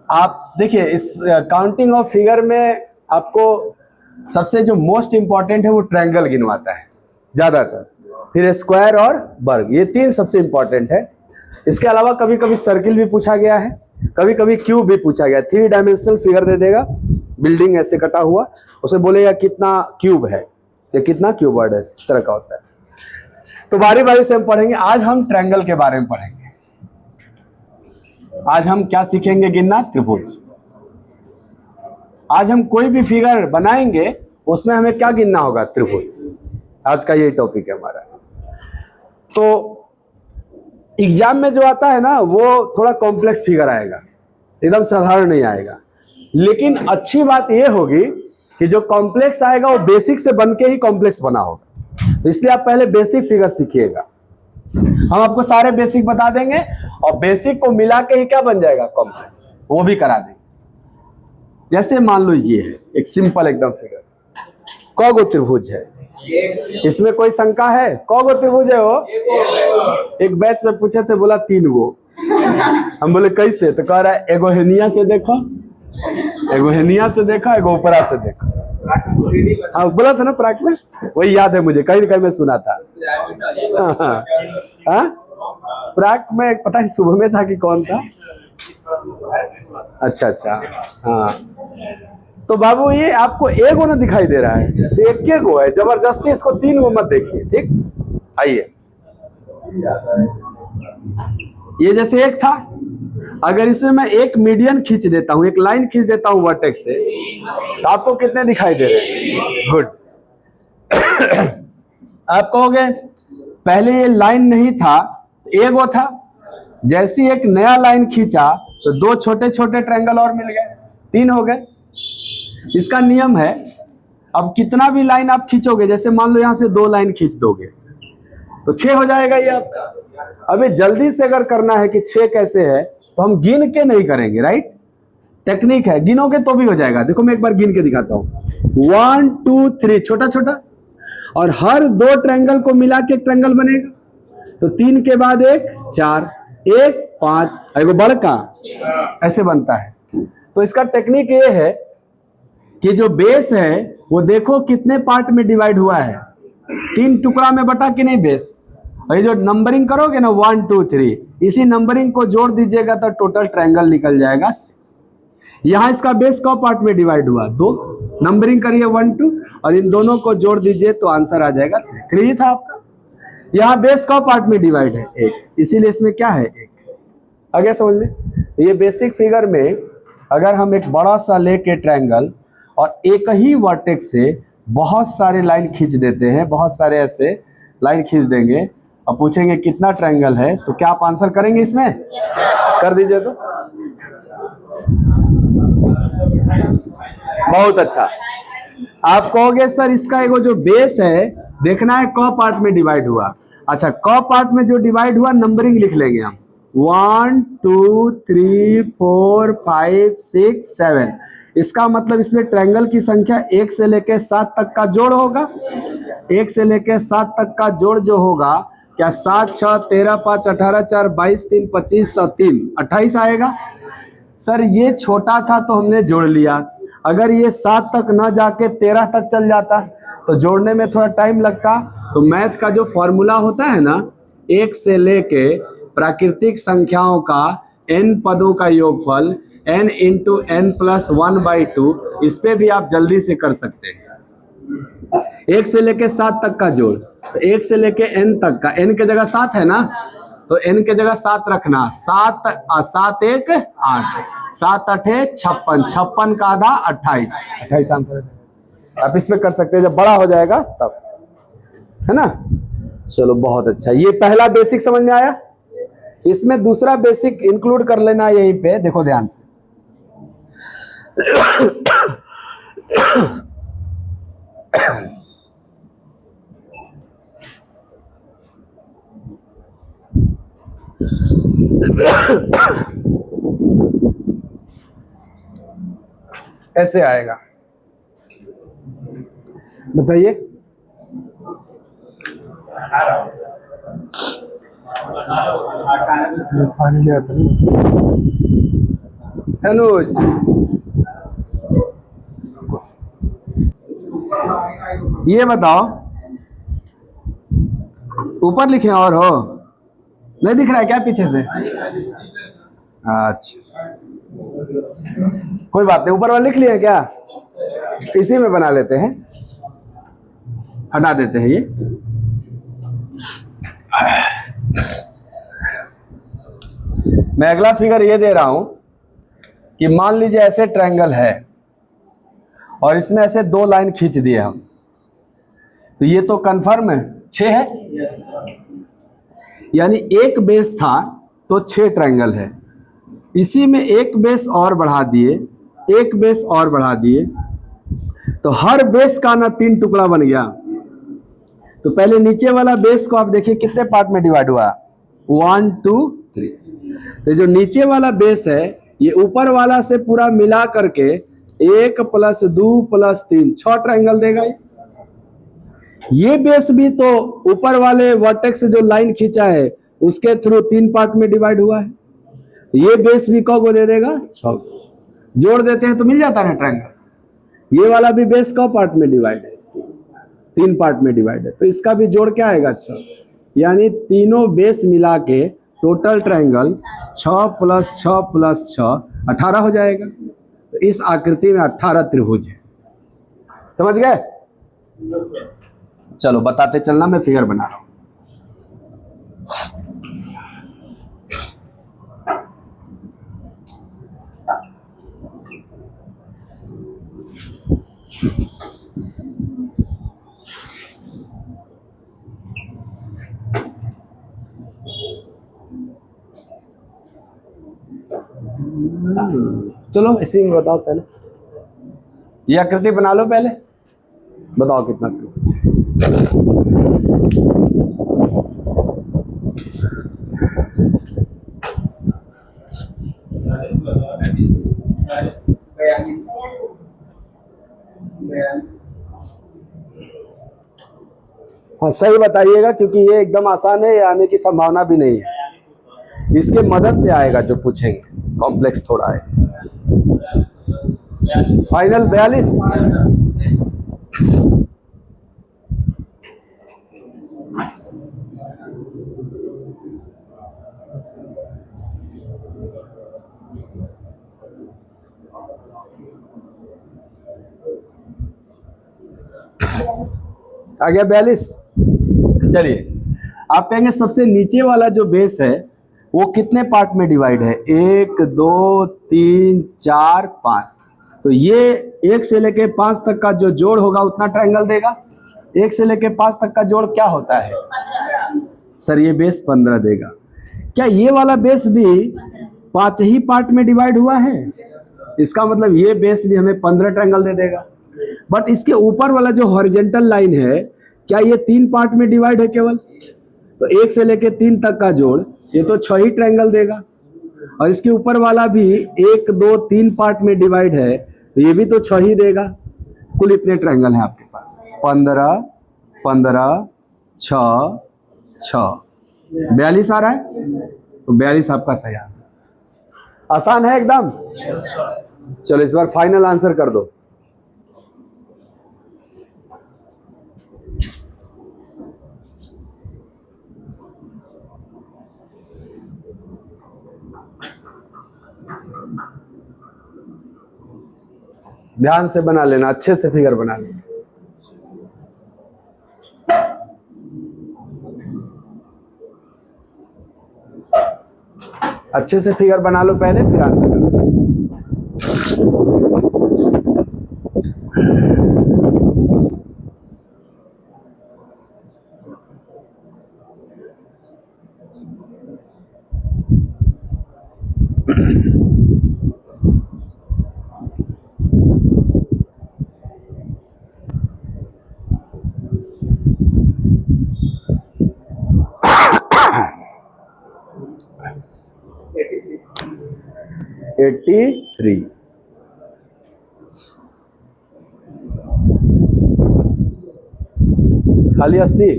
आप देखिए इस काउंटिंग ऑफ फिगर में आपको सबसे जो मोस्ट इंपॉर्टेंट है वो ट्रायंगल गिनवाता है ज्यादातर, फिर स्क्वायर और वर्ग, ये तीन सबसे इंपॉर्टेंट है। इसके अलावा कभी कभी सर्किल भी पूछा गया है, कभी कभी क्यूब भी पूछा गया। 3 डायमेंशनल फिगर दे देगा, बिल्डिंग ऐसे कटा हुआ, उसे बोलेगा कितना क्यूब है या कितना क्यूबॉइड है, इस तरह का होता है। तो बारी बारी से हम पढ़ेंगे। आज हम ट्रायंगल के बारे में पढ़ेंगे। आज हम क्या सीखेंगे? गिनना, त्रिभुज। आज हम कोई भी फिगर बनाएंगे उसमें हमें क्या गिनना होगा? त्रिभुज। आज का ये टॉपिक है हमारा। तो एग्जाम में जो आता है ना वो थोड़ा कॉम्प्लेक्स फिगर आएगा, एकदम साधारण नहीं आएगा। लेकिन अच्छी बात ये होगी कि जो कॉम्प्लेक्स आएगा वो बेसिक से बन के ही कॉम्प्लेक्स बना होगा। तो इसलिए आप पहले बेसिक फिगर सीखिएगा। हम आपको सारे बेसिक बता देंगे और बेसिक को मिला के ही क्या बन जाएगा? कॉम्प्लेक्स, वो भी करा देंगे। जैसे मान लो ये है एक सिंपल एकदम फिगर, कौगो त्रिभुज है, इसमें कोई शंका है? कौगो त्रिभुज है वो? एक बैच में पूछे थे, बोला 3 गो। हम बोले कैसे? तो कह रहा है एगो हेनिया से देखो, एगो हेनिया से देखो, एगो ऊपरा से देखो। हाँ बोला था ना प्राक में, वही याद है मुझे, कहीं ना कहीं मैं सुना था। हाँ प्राक में पता है सुबह में था कि कौन था। अच्छा अच्छा, हाँ। तो बाबू ये आपको एगो ना दिखाई दे रहा है, तो एक गो है, जबरदस्ती इसको 3 गो मत देखिए, ठीक। आइए, ये जैसे एक था, अगर इसमें मैं एक मीडियन खींच देता हूं, एक लाइन खींच देता हूं वर्टेक्स से, तो आपको कितने दिखाई दे रहे हैं? गुड। आप कहोगे पहले ये लाइन नहीं था, एगो था, जैसी एक नया लाइन खींचा तो 2 छोटे छोटे ट्रायंगल और मिल गए, 3 हो गए। इसका नियम है, अब कितना भी लाइन आप खींचोगे, जैसे मान लो यहां से 2 लाइन खींच दोगे तो 6 हो जाएगा ये आपका। अभी जल्दी से अगर करना है कि 6 कैसे है, तो हम गिन के नहीं करेंगे, राइट। टेक्निक है, गिनोगे तो भी हो जाएगा। देखो मैं एक बार गिन के दिखाता हूं। 1 2 3, छोटा छोटा, और हर 2 ट्रायंगल को मिला के एक ट्रायंगल बनेगा। तो 3 के बाद 1 4, 1 5, एगो बड़का, ऐसे बनता है। तो इसका टेक्निक ये है कि जो बेस है वो देखो कितने पार्ट में डिवाइड हुआ है, 3 टुकड़ा में बटा कि नहीं बेस। और ये जो नंबरिंग करोगे ना 1 2 3, इसी नंबरिंग को जोड़ दीजिएगा तो टोटल ट्रायंगल निकल जाएगा 6। यहां इसका बेस कौ पार्ट में डिवाइड हुआ? 2। नंबरिंग करिए 1 2 और इन दोनों को जोड़ दीजिए तो आंसर आ जाएगा 3 ही था आपका। यहाँ बेस कौ पार्ट में डिवाइड है? 1, इसीलिए इसमें क्या है? 1। आ गया समझ में? ये बेसिक फिगर में अगर हम एक बड़ा सा लेके ट्रायंगल और एक ही वर्टेक्स से बहुत सारे लाइन खींच देते हैं, बहुत सारे ऐसे लाइन खींच देंगे और पूछेंगे कितना ट्रायंगल है, तो क्या आप आंसर करेंगे इसमें? कर दीजिए तो। बहुत अच्छा। आप कहोगे सर इसका एगो जो बेस है देखना है कौ पार्ट में डिवाइड हुआ। अच्छा, कौ पार्ट में जो डिवाइड हुआ नंबरिंग लिख लेंगे हम, 1 2 3 4 5 6 7। इसका मतलब इसमें ट्रायंगल की संख्या 1 से लेकर 7 तक का जोड़ होगा। 1 से लेकर 7 तक का जोड़ जो होगा, क्या 7 6 13 5 18 4 22 3 25 और 3 28 आएगा। सर ये छोटा था तो हमने जोड़ लिया, अगर ये 7 तक न जाके 13 तक चल जाता तो जोड़ने में थोड़ा टाइम लगता। तो मैथ का जो फॉर्मूला होता है ना, 1 से लेके प्राकृतिक संख्याओं का n पदों का योगफल n इंटू n प्लस 1/2, इस पे भी आप जल्दी से कर सकते हैं। 1 से लेके 7 तक का जोड़, तो 1 से लेके n तक का, n के जगह 7 है ना, तो n के जगह 7 रखना। 7 7 1 8, 7 8 56, 56 का आधा 28, 28 आंसर है। आप इसमें कर सकते हैं जब बड़ा हो जाएगा तब, है ना। चलो बहुत अच्छा, ये पहला बेसिक समझ में आया। इसमें दूसरा बेसिक इंक्लूड कर लेना यहीं पे, देखो ध्यान से। ऐसे आएगा, बताइए। पानी लिया था। अनुज, ये बताओ, ऊपर लिखे और हो, नहीं दिख रहा है क्या पीछे से? अच्छा, कोई बात नहीं, ऊपर वाला लिख लिए क्या? इसी में बना लेते हैं, हटा देते हैं ये। मैं अगला फिगर ये दे रहा हूं कि मान लीजिए ऐसे ट्रायंगल है और इसमें ऐसे दो लाइन खींच दिए हम, तो ये तो कंफर्म है 6 है, यानी एक बेस था तो 6 ट्रायंगल है। इसी में एक बेस और बढ़ा दिए, एक बेस और बढ़ा दिए, तो हर बेस का ना 3 टुकड़ा बन गया। तो पहले नीचे वाला बेस को आप देखिए कितने पार्ट में डिवाइड हुआ, 1 2 3। तो जो नीचे वाला बेस है ये ऊपर वाला से पूरा मिला करके 1 + 2 + 3 6 ट्रायंगल देगा। ये बेस भी तो ऊपर वाले वर्टेक्स से जो लाइन खींचा है उसके थ्रू 3 पार्ट में डिवाइड हुआ है। ये बेस भी को दे देगा 6, जोड़ देते हैं तो मिल जाता है ट्रायंगल। ये वाला भी बेस का पार्ट में डिवाइड है, 3 पार्ट में डिवाइड है, तो इसका भी जोड़ क्या आएगा 6, यानी तीनों बेस मिला के टोटल ट्रायंगल 6 + 6 + 6 18 हो जाएगा। तो इस आकृति में 18 त्रिभुज है। समझ गए? चलो बताते चलना, मैं फिगर बना रहा हूं। चलो इसी में बताओ, पहले ये आकृति बना लो, पहले बताओ कितना त्रिभुज है। हाँ सही बताइएगा, क्योंकि ये एकदम आसान है, ये आने की संभावना भी नहीं है। इसके मदद से आएगा जो पूछेंगे, कॉम्प्लेक्स थोड़ा है। फाइनल 42। आ गया 42। चलिए आप कहेंगे सबसे नीचे वाला जो बेस है वो कितने पार्ट में डिवाइड है? 1 2 3 4 5। तो ये 1 से लेके 5 तक का जो जोड़ होगा उतना ट्रायंगल देगा। 1 से लेके 5 तक का जोड़ क्या होता है सर? ये बेस 15 देगा। क्या ये वाला बेस भी 5 ही पार्ट में डिवाइड हुआ है? इसका मतलब ये बेस भी हमें 15 ट्रायंगल दे देगा। बट इसके ऊपर वाला जो हॉरिजॉन्टल लाइन है, क्या ये 3 पार्ट में डिवाइड है केवल? तो 1 से लेके 3 तक का जोड़ ये तो 6 ही ट्रायंगल देगा। और इसके ऊपर वाला भी 1 2 3 पार्ट में डिवाइड है, तो ये भी तो 6 ही देगा। कुल इतने ट्रायंगल हैं आपके पास, 15 15 6 6 42 आ रहा है। तो 42 आपका सही आंसर। आसान है एकदम। चलो इस बार फाइनल आंसर कर दो। ध्यान से बना लेना, अच्छे से फिगर बना लेना। अच्छे से फिगर बना लो पहले, फिर आंसर करो। एट्टी 83। खाली 80।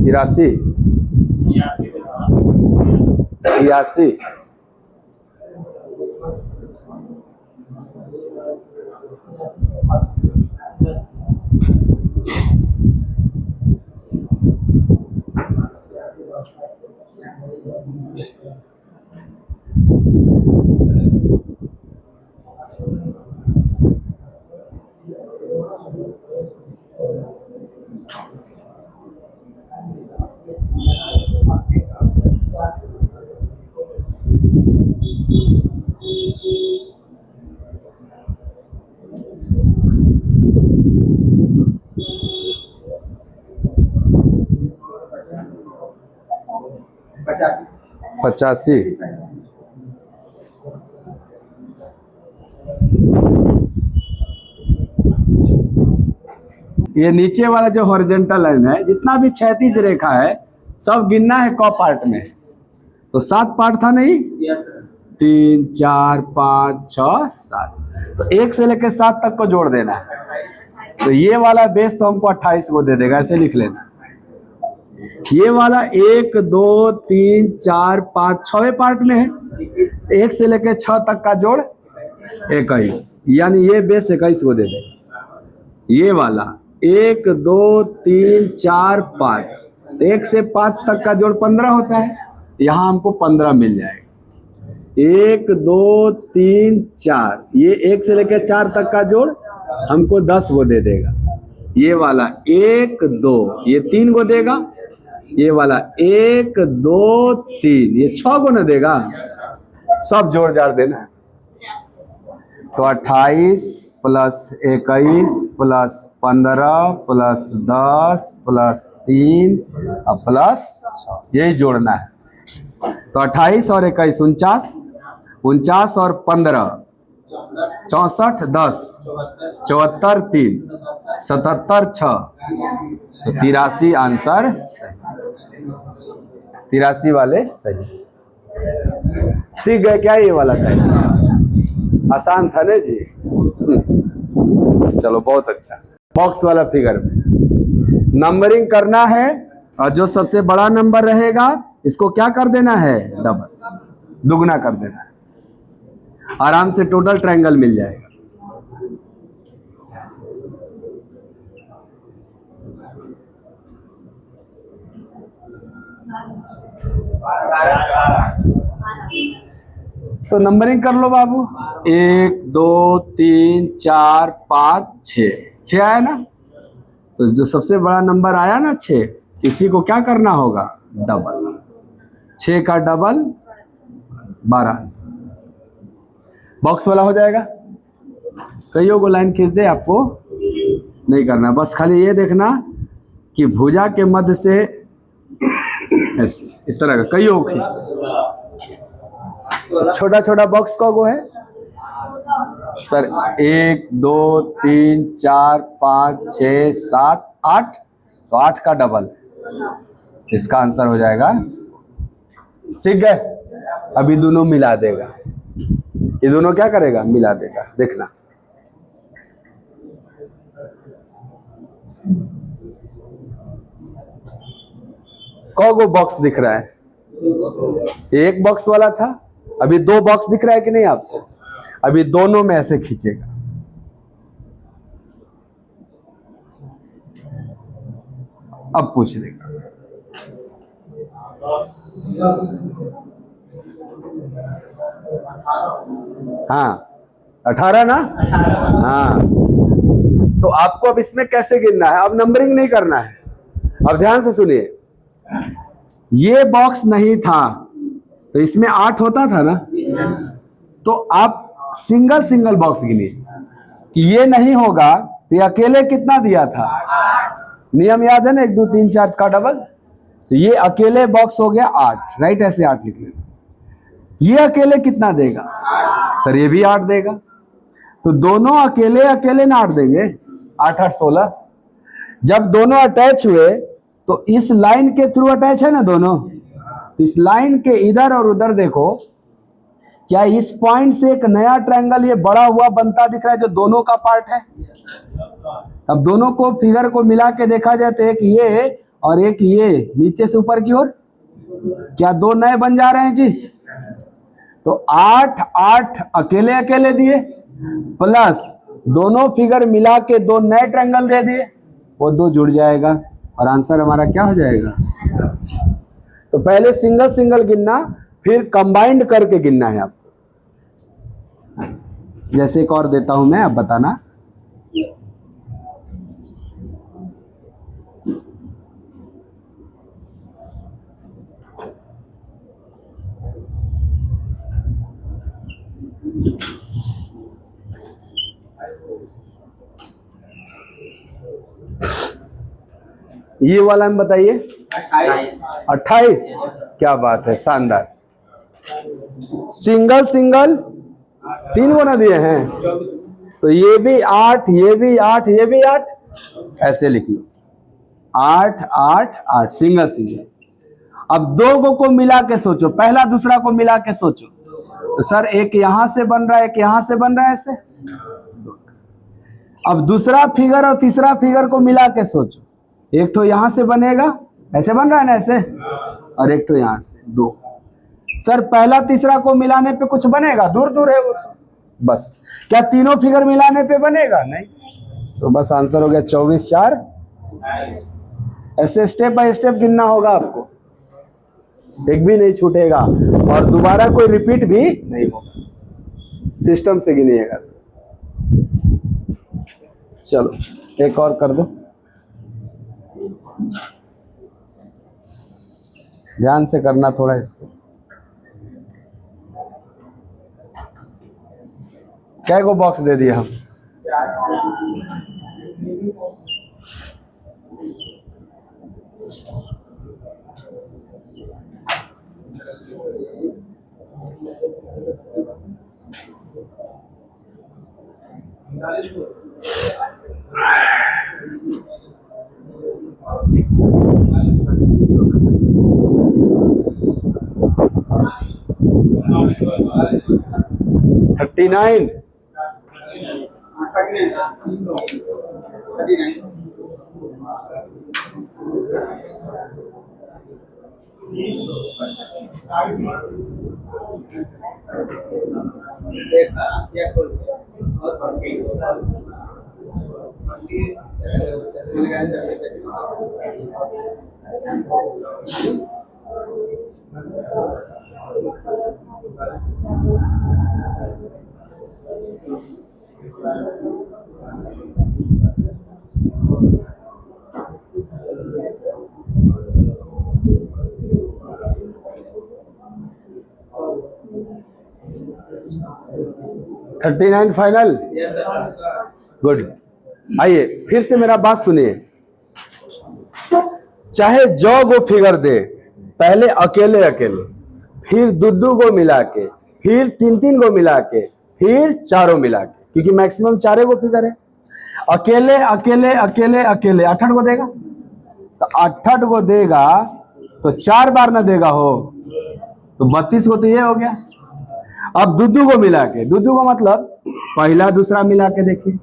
तिरासी। 86। पचासी। ये नीचे वाला जो हॉरिजॉन्टल लाइन है, जितना भी क्षैतिज रेखा है, सब गिनना है क पार्ट में। तो 7 पार्ट था नहीं, 3 4 5 6 7, तो 1 से लेकर 7 तक को जोड़ देना है। तो ये वाला बेस तो हमको 28 को दे देगा, ऐसे लिख लेना। ये वाला 1 2 3 4 5 6 पार्ट में है, 1 से लेकर 6 तक का जोड़ 21, यानी ये बेस 21 को दे देगा। ये वाला 1 2 3 4 5, 1 से 5 तक का जोड़ 15 होता है, यहाँ हमको 15 मिल जाएगा। 1 2 3 4, ये 1 से लेकर 4 तक का जोड़ हमको 10 को दे देगा। ये वाला 1 2, ये 3 को देगा। ये वाला 1 2 3, ये 6 को न देगा। सब जोड़ जाड़ देना है। तो 28 प्लस 21 प्लस 15 प्लस 10 प्लस 3 और प्लस 6, यही जोड़ना है। तो 28 और 21 49, 49 और 15 64, 10 74 3 77 6, तो 83 आंसर, 83 वाले सही। सीख गए क्या ये वाला टाइप? आसान था ना जी। चलो बहुत अच्छा। बॉक्स वाला फिगर में नंबरिंग करना है, और जो सबसे बड़ा नंबर रहेगा इसको क्या कर देना है, डबल, दुगना कर देना है। आराम से टोटल ट्रायंगल मिल जाएगा। तो नंबरिंग कर लो बाबू। 1 2 3 4 5 6 आया ना। तो जो सबसे बड़ा नंबर आया ना 6, इसी को क्या करना होगा, डबल। 6 का डबल 12 आंसर। बॉक्स वाला हो जाएगा। कईयों को लाइन खींच दे, आपको नहीं करना, बस खाली ये देखना कि भुजा के मध्य से ऐसे इस तरह का कईयों को खींच। छोटा छोटा बॉक्स का वो है सर, 1 2 3 4 5 6 7 8, तो 8 का डबल, इसका आंसर हो जाएगा। सीख गए? अभी दोनों मिला देगा। ये दोनों क्या करेगा, मिला देगा। देखना कौन बॉक्स दिख रहा है? एक बॉक्स वाला था, अभी 2 बॉक्स दिख रहा है कि नहीं आपको? अभी दोनों में ऐसे खींचेगा। अब पूछ लेगा। हाँ 18 ना? हाँ, तो आपको अब इसमें कैसे गिनना है? अब नंबरिंग नहीं करना है। अब ध्यान से सुनिए, ये बॉक्स नहीं था तो इसमें 8 होता था ना, तो आप सिंगल सिंगल बॉक्स गिनिए कि ये नहीं होगा तो ये अकेले कितना दिया था। नियम याद है ना, 1 2 3 4 का डबल। तो ये अकेले बॉक्स हो गया 8, राइट? ऐसे 8 लिख लेना। ये अकेले कितना देगा सर? ये भी 8 देगा। तो दोनों अकेले अकेले ना 8 देंगे, 8 8 16। जब दोनों अटैच हुए तो इस लाइन के थ्रू अटैच है ना दोनों, तो इस लाइन के इधर और उधर देखो, क्या इस पॉइंट से एक नया ट्रायंगल ये बड़ा हुआ बनता दिख रहा है जो दोनों का पार्ट है। अब दोनों को फिगर को मिला के देखा जाए तो एक ये और एक ये नीचे से ऊपर की ओर, क्या दो नए बन जा रहे हैं जी? तो 8 8 अकेले अकेले दिए, प्लस दोनों फिगर मिला के दो नए ट्रायंगल दे दिए, वो दो जुड़ जाएगा और आंसर हमारा क्या हो जाएगा? तो पहले सिंगल सिंगल गिनना, फिर कंबाइंड करके गिनना है आपको। जैसे एक और देता हूं मैं, आप बताना। ये वाला में बताइए 28। क्या बात है, शानदार। सिंगल सिंगल 3 गुना दिए हैं, तो ये भी 8, ये भी 8, ये भी 8, ऐसे लिख लो 8 8 8 सिंगल सिंगल। अब दो को मिला के सोचो, पहला दूसरा को मिला के सोचो, तो सर एक यहां से बन रहा है, एक यहां से बन रहा है, ऐसे। अब दूसरा फिगर और तीसरा फिगर को मिला के सोचो, एक तो यहां से बनेगा, ऐसे बन रहा है ना, ऐसे, और एक तो यहां से, 2। सर पहला तीसरा को मिलाने पे कुछ बनेगा? दूर दूर है वो, बस। क्या तीनों फिगर मिलाने पे बनेगा? नहीं। तो बस आंसर हो गया 24 4। ऐसे स्टेप बाय स्टेप गिनना होगा आपको, एक भी नहीं छूटेगा और दोबारा कोई रिपीट भी नहीं होगा, सिस्टम से गिनिएगा। चलो एक और कर दो, ध्यान से करना थोड़ा इसको। क्या को बॉक्स दे दिया हम? 39।39 फाइनल। गुड। आइए फिर से मेरा बात सुनिए, चाहे जो को फिगर दे, पहले अकेले अकेले, फिर दो को मिला के, फिर तीन को मिला के, फिर चारों मिला के, क्योंकि मैक्सिमम 4 को फिगर है। अकेले अकेले अकेले अकेले 8 को देगा, तो 8 को देगा तो 4 बार ना देगा हो, तो 32 को तो ये हो गया। अब दो को मिला के, दो को मतलब पहला दूसरा मिला के देखिए,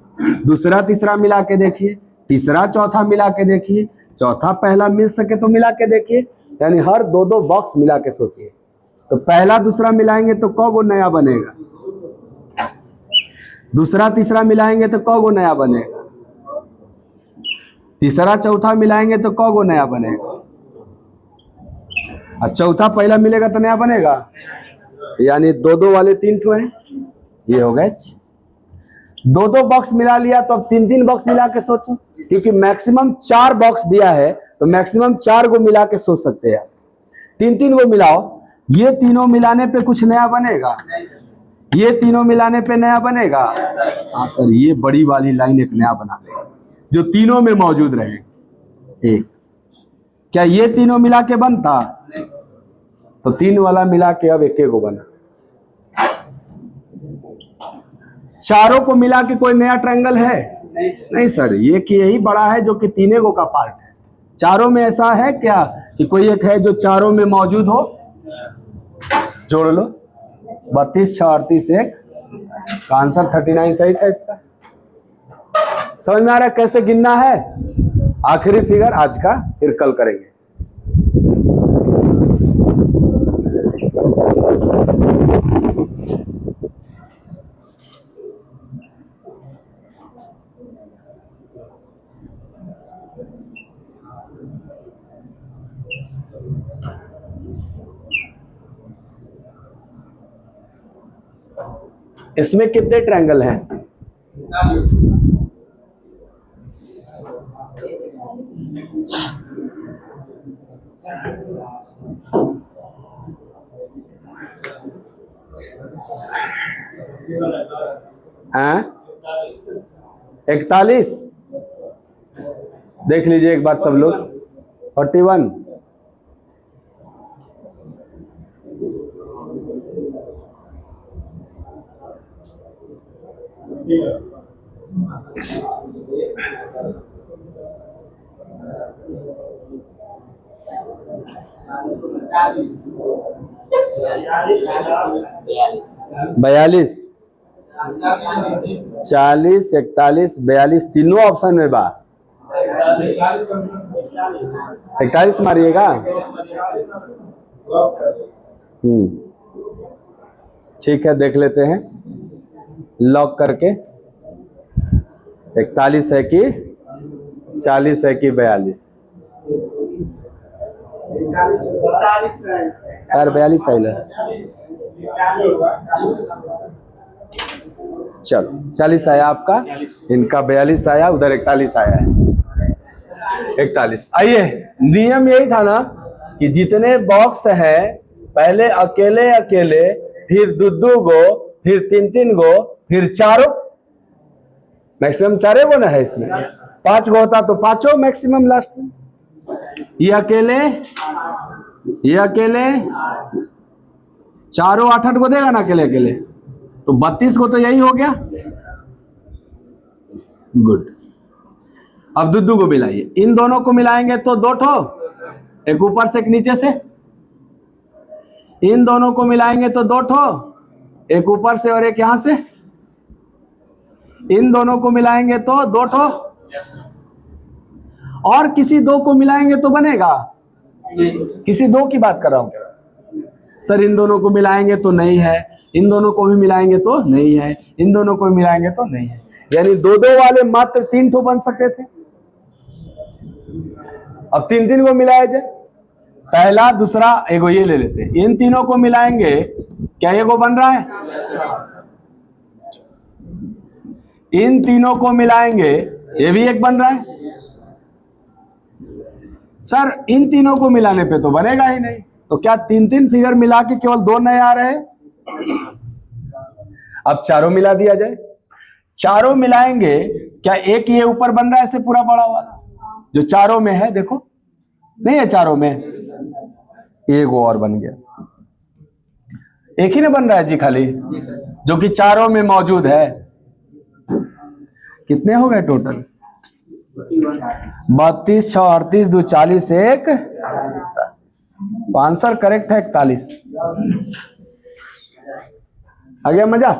दूसरा तीसरा मिला के देखिए, तीसरा चौथा मिला के देखिए, चौथा पहला मिल सके तो मिला के देखिए, यानी हर दो बॉक्स मिला के सोचिए। तो पहला दूसरा मिलाएंगे तो कौ गो नया बनेगा, दूसरा तीसरा मिलाएंगे तो कौ गो नया बनेगा, तीसरा चौथा मिलाएंगे तो कौ गो नया बनेगा, और चौथा पहला मिलेगा तो नया बनेगा, यानी दो वाले 3 ठो हैं, ये हो गए। दो बॉक्स मिला लिया, तो अब 3 बॉक्स मिला के सोचो, क्योंकि मैक्सिमम 4 बॉक्स दिया है, तो मैक्सिमम 4 को मिला के सोच सकते हैं। 3 को मिलाओ, ये तीनों मिलाने पे कुछ नया बनेगा, ये तीनों मिलाने पे नया बनेगा। हाँ सर, ये बड़ी वाली लाइन एक नया बना देगा जो तीनों में मौजूद रहे। एक क्या ये तीनों मिला के बनता? तो 3 वाला मिला के अब एक को बना। चारों को मिला के कोई नया ट्रायंगल है? नहीं सर, ये कि यही बड़ा है जो कि 3 को का पार्ट है। चारों में ऐसा है क्या कि कोई एक है जो चारों में मौजूद हो? जोड़ लो, 32 6 38 1 का आंसर 39 सही था इसका। समझ में आ रहा है कैसे गिनना है? आखिरी फिगर आज का, फिर कल करेंगे। इसमें कितने ट्रायंगल हैं? हैं? 41। देख लीजिए एक बार सब लोग। 41। बयालीस, 40, 41, 42 तीनों ऑप्शन में बा। 41 मारिएगा। ठीक है, देख लेते हैं लॉक करके। 41 है कि 40 है कि 42? यार 42 आइल है। चलो 40 आया आपका, इनका 42 आया, उधर 41 आया है। 41। आइए, नियम यही था ना कि जितने बॉक्स है पहले अकेले अकेले, फिर दो गो, फिर तीन गो, फिर चारों। मैक्सिमम 4 गो ना है इसमें। 5 गो होता तो 5 मैक्सिमम लास्ट में। ये अकेले चारों 8 को देगा ना अकेले अकेले, तो 32 को तो यही हो गया। गुड। अब दुद्दू को मिलाइए। इन दोनों को मिलाएंगे तो 2 ठो, एक ऊपर से एक नीचे से। इन दोनों को मिलाएंगे तो 2 ठो, एक ऊपर से और एक यहां से। इन दोनों को मिलाएंगे तो 2 ठो, और किसी 2 को मिलाएंगे तो बनेगा। किसी 2 की बात कर रहा हूं सर। इन दोनों को मिलाएंगे तो नहीं है, इन दोनों को भी मिलाएंगे तो नहीं है, इन दोनों को भी मिलाएंगे तो नहीं है। यानी 2 वाले मात्र 3 ठो बन सकते थे। अब 3 को मिलाया जाए, पहला दूसरा एगो ये ले लेते हैं। इन तीनों को मिलाएंगे, क्या एगो बन रहा है? इन तीनों को मिलाएंगे, ये भी एक बन रहा है। सर इन तीनों को मिलाने पे तो बनेगा ही नहीं, तो क्या 3 फिगर मिला के केवल 2 नए आ रहे हैं? अब चारों मिला दिया जाए। चारों मिलाएंगे, क्या एक ये ऊपर बन रहा है ऐसे पूरा बड़ा वाला जो चारों में है? देखो नहीं है चारों में, एक और बन गया। एक ही ना बन रहा है जी खाली, जो कि चारों में मौजूद है। कितने हो गए टोटल? 32, 6, 38, 2, 40, 1। आंसर करेक्ट है 41। आ गया मजा?